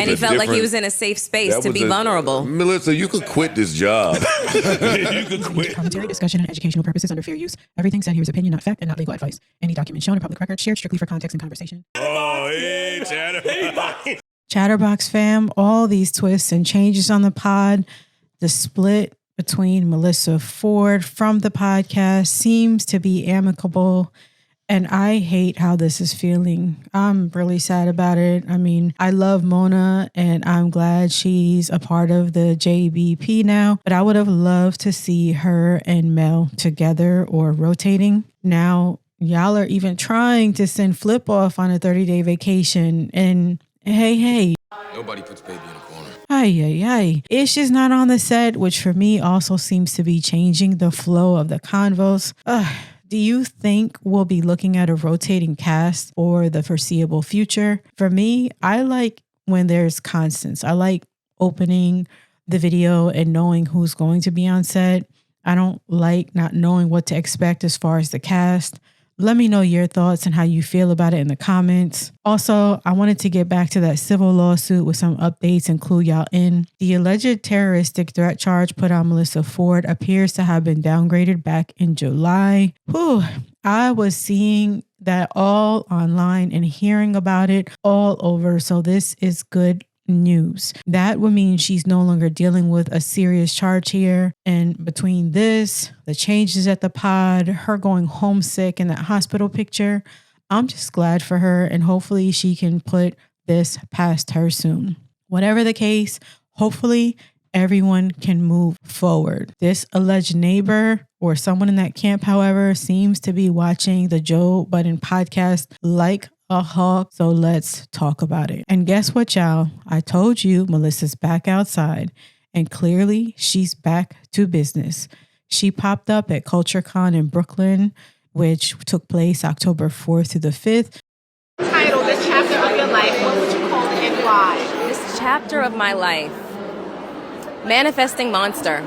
And he felt like he was in a safe space to be vulnerable. Melyssa, you could quit this job. You could quit. Commentary, discussion, and educational purposes under fair use. Everything said here is opinion, not fact, and not legal advice. Any document shown in public record shared strictly for context and conversation. Oh, hey, Chatterboxx. Chatterboxx fam, all these twists and changes on the pod, the split between Melyssa Ford from the podcast seems to be amicable. And I hate how this is feeling. I'm really sad about it. I mean, I love Mona and I'm glad she's a part of the JBP now, but I would have loved to see her and Mel together or rotating. Now, y'all are even trying to send Flip off on a 30-day vacation. And hey. Nobody puts baby in a corner. Ay. Ish just not on the set, which for me also seems to be changing the flow of the convos. Do you think we'll be looking at a rotating cast for the foreseeable future? For me, I like when there's constants. I like opening the video and knowing who's going to be on set. I don't like not knowing what to expect as far as the cast. Let me know your thoughts and how you feel about it in the comments. Also, I wanted to get back to that civil lawsuit with some updates and clue y'all in. The alleged terroristic threat charge put on Melyssa Ford appears to have been downgraded back in July. I was seeing that all online and hearing about it all over. So this is good news. That would mean she's no longer dealing with a serious charge here. And between this, the changes at the pod, her going homesick in that hospital picture, I'm just glad for her. And hopefully she can put this past her soon. Whatever the case, hopefully everyone can move forward. This alleged neighbor or someone in that camp, however, seems to be watching the Joe Budden podcast like a hawk. So let's talk about it. And guess what, y'all? I told you Melyssa's back outside, and clearly she's back to business. She popped up at CultureCon in Brooklyn, which took place October 4th through the 5th. Title, this chapter of your life, what would you call it and why? This chapter of my life, Manifesting Monster.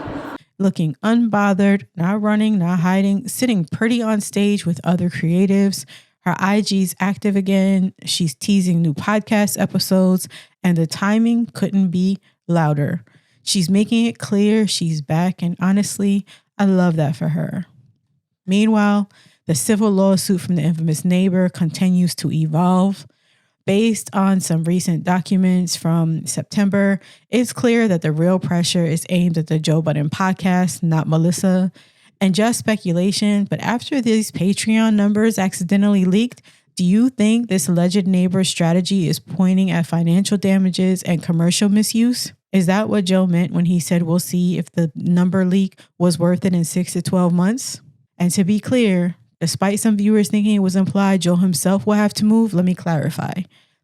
Looking unbothered, not running, not hiding, sitting pretty on stage with other creatives. Her IG's active again. She's teasing new podcast episodes, and the timing couldn't be louder. She's making it clear she's back, and honestly, I love that for her. Meanwhile, the civil lawsuit from the infamous neighbor continues to evolve. Based on some recent documents from September, it's clear that the real pressure is aimed at the Joe Budden podcast, not Melyssa. And just speculation, but after these Patreon numbers accidentally leaked, do you think this alleged neighbor strategy is pointing at financial damages and commercial misuse? Is that what Joe meant when he said we'll see if the number leak was worth it in 6 to 12 months? And to be clear, despite some viewers thinking it was implied Joe himself will have to move, let me clarify.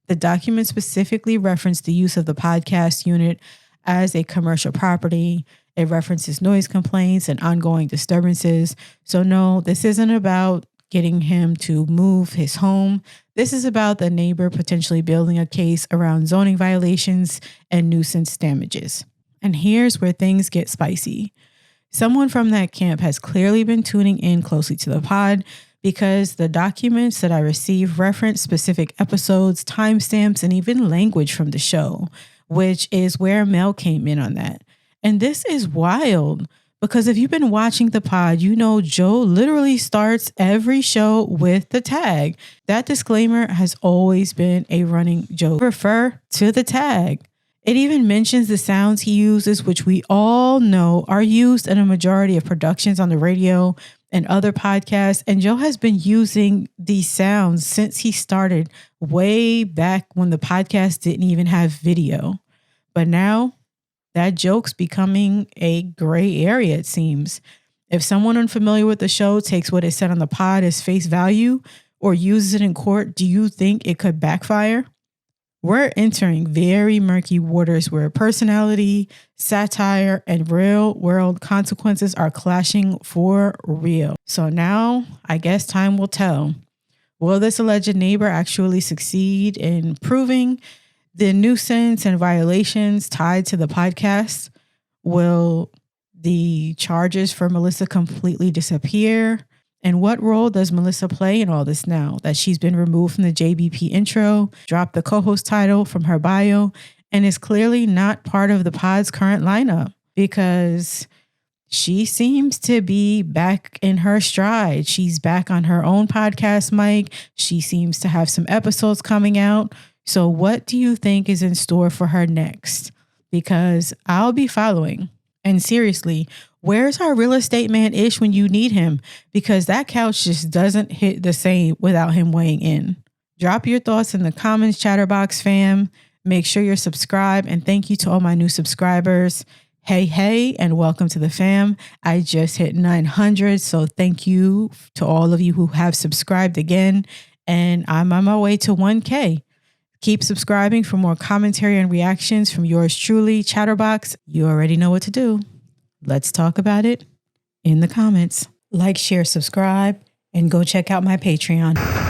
The document specifically referenced the use of the podcast unit as a commercial property. It references noise complaints and ongoing disturbances. So no, this isn't about getting him to move his home. This is about the neighbor potentially building a case around zoning violations and nuisance damages. And here's where things get spicy. Someone from that camp has clearly been tuning in closely to the pod because the documents that I received reference specific episodes, timestamps, and even language from the show, which is where Mel came in on that. And this is wild because if you've been watching the pod, you know Joe literally starts every show with the tag. That disclaimer has always been a running joke. Refer to the tag. It even mentions the sounds he uses, which we all know are used in a majority of productions on the radio and other podcasts. And Joe has been using these sounds since he started way back when the podcast didn't even have video. But now, that joke's becoming a gray area, it seems. If someone unfamiliar with the show takes what is said on the pod as face value or uses it in court, do you think it could backfire? We're entering very murky waters where personality, satire, and real-world consequences are clashing for real. So now, I guess time will tell. Will this alleged neighbor actually succeed in proving the nuisance and violations tied to the podcast? Will the charges for Melyssa completely disappear? And what role does Melyssa play in all this now that she's been removed from the JBP intro, dropped the co-host title from her bio, and is clearly not part of the pod's current lineup because she seems to be back in her stride. She's back on her own podcast mic. She seems to have some episodes coming out. So what do you think is in store for her next? Because I'll be following. And seriously, where's our real estate man Ish when you need him? Because that couch just doesn't hit the same without him weighing in. Drop your thoughts in the comments, Chatterboxx fam. Make sure you're subscribed. And thank you to all my new subscribers. Hey, and welcome to the fam. I just hit 900. So thank you to all of you who have subscribed again. And I'm on my way to 1K. Keep subscribing for more commentary and reactions from yours truly, Chatterboxx. You already know what to do. Let's talk about it in the comments. Like, share, subscribe, and go check out my Patreon.